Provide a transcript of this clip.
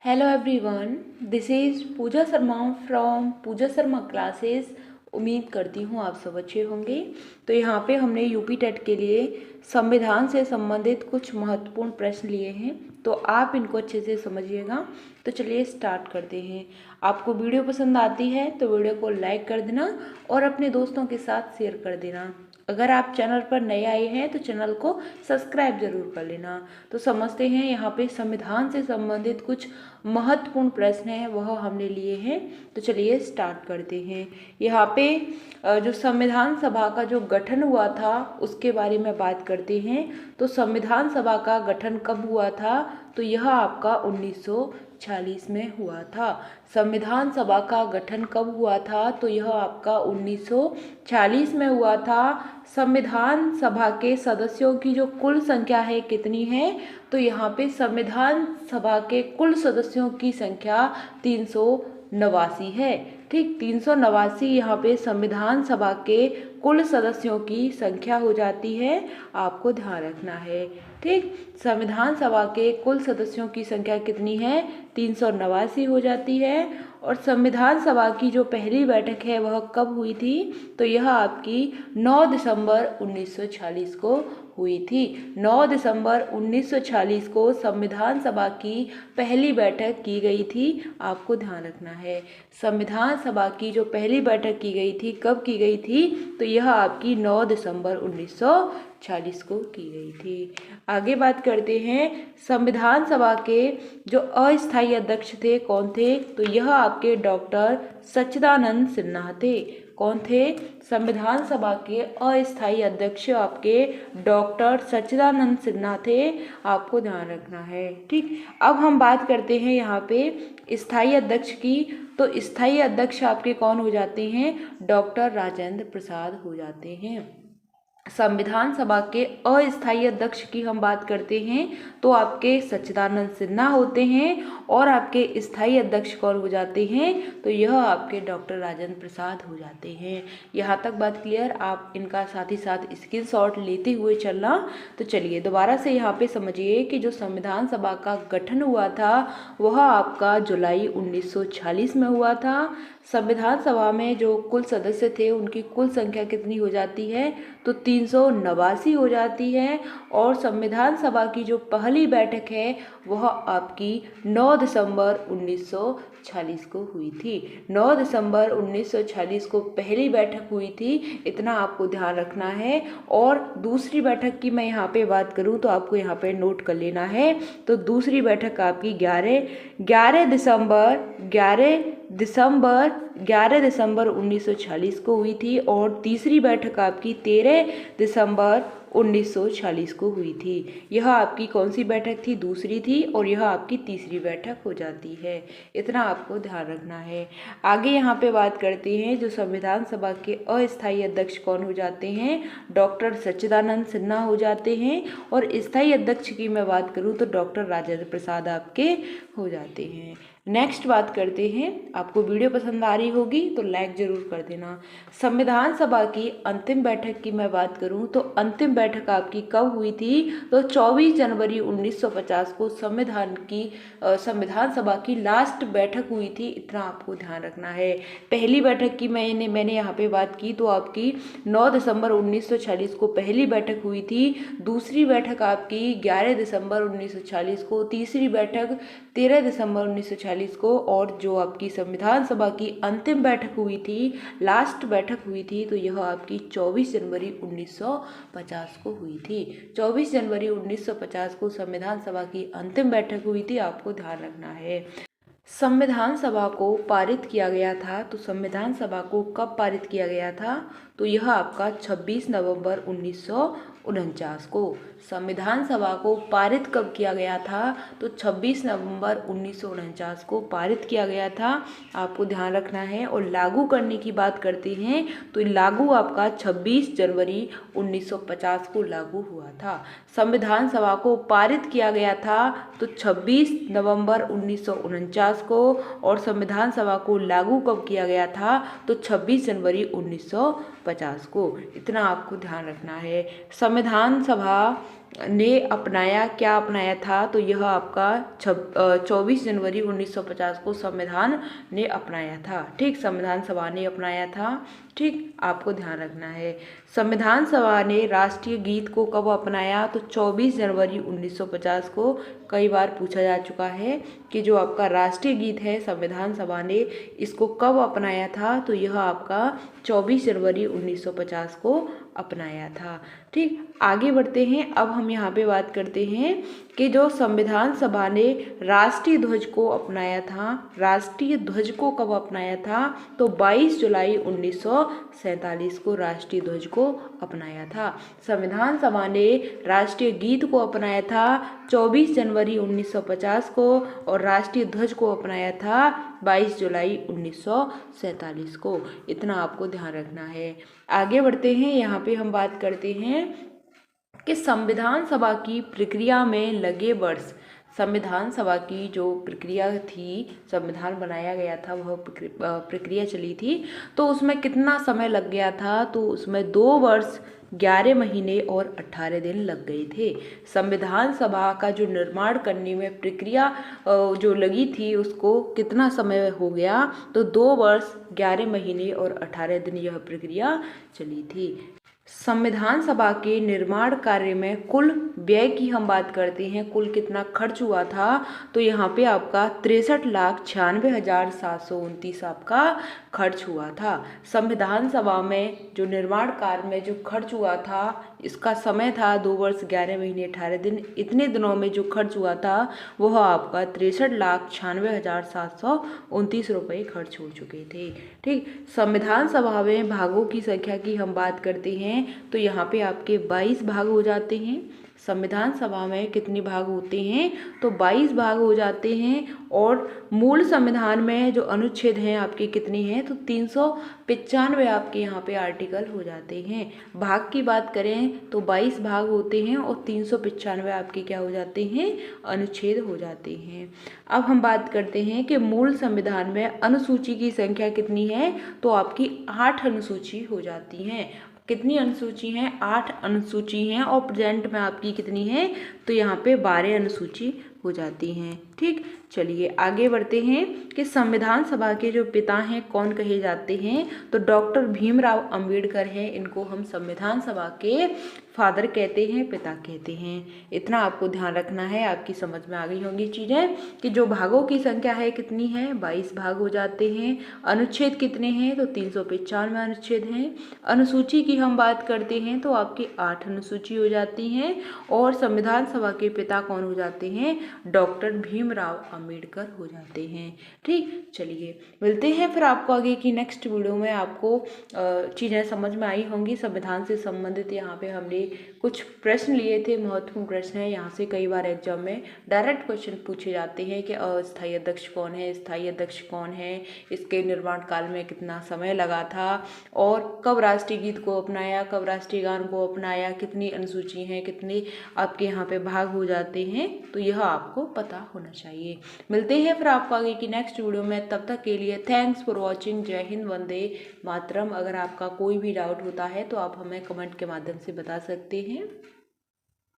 Hello everyone, this is Pooja Sharma from Pooja Sharma classes. उम्मीद करती हूँ आप सब अच्छे होंगे। तो यहाँ पे हमने यूपी टेट के लिए संविधान से संबंधित कुछ महत्वपूर्ण प्रश्न लिए हैं, तो आप इनको अच्छे से समझिएगा। तो चलिए स्टार्ट करते हैं। आपको वीडियो पसंद आती है तो वीडियो को लाइक कर देना और अपने दोस्तों के साथ शेयर कर देना। अगर आप चैनल पर नए आए हैं तो चैनल को सब्सक्राइब जरूर कर लेना। तो समझते हैं यहाँ पे संविधान से संबंधित कुछ महत्वपूर्ण प्रश्न हैं वह हमने लिए हैं। तो चलिए स्टार्ट करते हैं। यहाँ पे जो संविधान सभा का जो गठन हुआ था उसके बारे में बात करते हैं। तो संविधान सभा का गठन कब हुआ था? तो यह आपका 1946 में हुआ था। संविधान सभा का गठन कब हुआ था? तो यह आपका 1946 में हुआ था। संविधान सभा के सदस्यों की जो कुल संख्या है कितनी है? तो यहाँ पे संविधान सभा के कुल सदस्यों की संख्या 389 है। ठीक, 389 यहाँ पे संविधान सभा के कुल सदस्यों की संख्या हो जाती है, आपको ध्यान रखना है। ठीक, संविधान सभा के कुल सदस्यों की संख्या कितनी है? 389 हो जाती है। और संविधान सभा की जो पहली बैठक है वह कब हुई थी? तो यह आपकी 9 दिसंबर 1946 को हुई थी। 9 दिसंबर 1946 को संविधान सभा की पहली बैठक की गई थी, आपको ध्यान रखना है। संविधान सभा की जो पहली बैठक की गई थी कब की गई थी? तो यह आपकी 9 दिसंबर 1946 को की गई थी। आगे बात करते हैं। संविधान सभा के जो अस्थायी अध्यक्ष थे कौन थे? तो यह आपके डॉक्टर सच्चिदानंद सिन्हा थे। कौन थे? संविधान सभा के अस्थायी अध्यक्ष आपके डॉक्टर सच्चिदानंद सिन्हा थे, आपको ध्यान रखना है। ठीक, अब हम बात करते हैं यहाँ पे स्थायी अध्यक्ष की। तो स्थायी अध्यक्ष आपके कौन हो जाते हैं? डॉक्टर राजेंद्र प्रसाद हो जाते हैं। संविधान सभा के अस्थायी अध्यक्ष की हम बात करते हैं तो आपके सच्चिदानंद सिन्हा होते हैं। और आपके स्थायी अध्यक्ष कौन हो जाते हैं? तो यह आपके डॉक्टर राजेंद्र प्रसाद हो जाते हैं। यहाँ तक बात क्लियर? आप इनका साथ ही साथ स्क्रीनशॉट लेते हुए चलना। तो चलिए दोबारा से यहाँ पे समझिए कि जो संविधान सभा का गठन हुआ था वह आपका जुलाई 1946 में हुआ था। संविधान सभा में जो कुल सदस्य थे उनकी कुल संख्या कितनी हो जाती है? तो 389 हो जाती है। और संविधान सभा की जो पहली बैठक है वह आपकी 9 दिसंबर 1946 को हुई थी। 9 दिसंबर 1946 को पहली बैठक हुई थी, इतना आपको ध्यान रखना है। और दूसरी बैठक की मैं यहाँ पे बात करूँ तो आपको यहाँ पे नोट कर लेना है। तो दूसरी बैठक आपकी 11 दिसंबर 1946 को हुई थी। और तीसरी बैठक आपकी 13 दिसंबर 1946 को हुई थी। यह आपकी कौन सी बैठक थी? दूसरी थी। और यह आपकी तीसरी बैठक हो जाती है, इतना आपको ध्यान रखना है। आगे यहाँ पे बात करते हैं जो संविधान सभा के अस्थायी अध्यक्ष कौन हो जाते हैं? डॉक्टर सच्चिदानंद सिन्हा हो जाते हैं। और स्थायी अध्यक्ष की मैं बात करूँ तो डॉक्टर राजेंद्र प्रसाद आपके हो जाते हैं। नेक्स्ट बात करते हैं। आपको वीडियो पसंद आ रही होगी तो लाइक जरूर कर देना। संविधान सभा की अंतिम बैठक की मैं बात करूं तो अंतिम बैठक आपकी कब हुई थी? तो 24 जनवरी 1950 को संविधान सभा की लास्ट बैठक हुई थी, इतना आपको ध्यान रखना है। पहली बैठक की मैंने यहाँ पे बात की तो आपकी 9 दिसंबर 1946 को पहली बैठक हुई थी। दूसरी बैठक आपकी 11 दिसंबर 1946 को, तीसरी बैठक 13 दिसंबर 1946 को। और जो आपकी संविधान सभा की अंतिम बैठक हुई थी, लास्ट बैठक हुई थी, तो यह आपकी 24 जनवरी 1950 को हुई थी। 24 जनवरी 1950 को संविधान सभा की अंतिम बैठक हुई थी, आपको ध्यान रखना है। संविधान सभा को पारित किया गया था। तो संविधान सभा को कब पारित किया गया था? तो यह आपका 26 नवंबर 1949 को। संविधान सभा को पारित कब किया गया था? तो 26 नवंबर 1949 को पारित किया गया था, आपको ध्यान रखना है। और लागू करने की बात करते हैं तो लागू आपका 26 जनवरी 1950 को लागू हुआ था। संविधान सभा को पारित किया गया था तो 26 नवंबर 1949 को। और संविधान सभा को लागू कब किया गया था? तो 26 जनवरी 1950 को, इतना आपको ध्यान रखना है। संविधान सभा ने अपनाया, क्या अपनाया था, तो यह आपका 24 जनवरी 1950 को संविधान ने अपनाया था। ठीक, संविधान सभा ने अपनाया था। ठीक, आपको ध्यान रखना है। संविधान सभा ने राष्ट्रीय गीत को कब अपनाया, तो 24 जनवरी 1950 को। कई बार पूछा जा चुका है कि जो आपका राष्ट्रीय गीत है संविधान सभा ने इसको कब अपनाया था, तो यह आपका 24 जनवरी 1950 को अपनाया था। ठीक, आगे बढ़ते हैं। अब हम यहाँ पे बात करते हैं कि जो संविधान सभा ने राष्ट्रीय ध्वज को अपनाया था, राष्ट्रीय ध्वज को कब अपनाया था, तो 22 जुलाई 1947 को राष्ट्रीय ध्वज को अपनाया था। संविधान सभा ने राष्ट्रीय गीत को अपनाया था 24 जनवरी 1950 को और राष्ट्रीय ध्वज को अपनाया था 22 जुलाई 1947 को। इतना आपको ध्यान रखना है। आगे बढ़ते हैं। यहाँ पे हम बात करते हैं कि संविधान सभा की प्रक्रिया में लगे वर्ष। संविधान सभा की जो प्रक्रिया थी, संविधान बनाया गया था, वह प्रक्रिया चली थी, तो उसमें कितना समय लग गया था, तो उसमें 2 वर्ष 11 महीने और 18 दिन लग गए थे। संविधान सभा का जो निर्माण करने में प्रक्रिया जो लगी थी उसको कितना समय हो गया, तो 2 वर्ष 11 महीने और 18 दिन यह प्रक्रिया चली थी। संविधान सभा के निर्माण कार्य में कुल व्यय की हम बात करते हैं, कुल कितना खर्च हुआ था, तो यहाँ पे आपका 63,96,729 आपका खर्च हुआ था। संविधान सभा में जो निर्माण कार्य में जो खर्च हुआ था, इसका समय था 2 वर्ष 11 महीने 18 दिन। इतने दिनों में जो खर्च हुआ था वह आपका 63,96,729 रुपये खर्च हो चुके थे। ठीक, संविधान सभा में भागों की संख्या की हम बात करते हैं, तो यहाँ पे आपके 22 भाग हो जाते हैं। संविधान सभा में कितने भाग होते हैं, तो 22 भाग हो जाते हैं। और मूल संविधान में जो अनुच्छेद हैं आपके कितने हैं, तो 395 आपके यहाँ पे आर्टिकल हो जाते हैं। भाग की बात करें तो 22 भाग होते हैं और 395 आपके क्या हो जाते हैं, अनुच्छेद हो जाते हैं। अब हम बात करते हैं कि मूल संविधान में अनुसूची की संख्या कितनी है, तो आपकी 8 अनुसूची हो जाती हैं। कितनी अनुसूची हैं, 8 अनुसूची हैं। और प्रेजेंट में आपकी कितनी है, तो यहाँ पे 12 अनुसूची हो जाती हैं। ठीक, चलिए आगे बढ़ते हैं कि संविधान सभा के जो पिता हैं कौन कहे जाते हैं, तो डॉक्टर भीमराव अंबेडकर हैं। इनको हम संविधान सभा के फादर कहते हैं, पिता कहते हैं। इतना आपको ध्यान रखना है। आपकी समझ में आ गई होंगी चीज़ें कि जो भागों की संख्या है कितनी है, 22 भाग हो जाते हैं। अनुच्छेद कितने हैं, तो 395 अनुच्छेद हैं। अनुसूची की हम बात करते हैं तो आपकी 8 अनुसूची हो जाती हैं। और संविधान सभा के पिता कौन हो जाते हैं, डॉक्टर भीमराव अंबेडकर हो जाते हैं। ठीक, चलिए मिलते हैं फिर आपको आगे की नेक्स्ट वीडियो में। आपको चीज़ें समझ में आई होंगी संविधान से संबंधित। यहाँ पे हमने कुछ प्रश्न लिए थे, महत्वपूर्ण प्रश्न है। यहाँ से कई बार एग्जाम में डायरेक्ट क्वेश्चन पूछे जाते हैं कि अस्थायी अध्यक्ष कौन है, स्थायी अध्यक्ष कौन है, इसके निर्माण काल में कितना समय लगा था, और कब राष्ट्रीय गीत को अपनाया, कब राष्ट्रीय गान को अपनाया, कितनी अनुसूची हैं, कितने आपके यहाँ पे भाग हो जाते हैं, तो यह आपको पता होना चाहिए। मिलते हैं फिर आपको आगे की नेक्स्ट वीडियो में। तब तक के लिए थैंक्स फॉर वॉचिंग। जय हिंद, वंदे मातरम। अगर आपका कोई भी डाउट होता है तो आप हमें कमेंट के माध्यम से बता सकते हैं।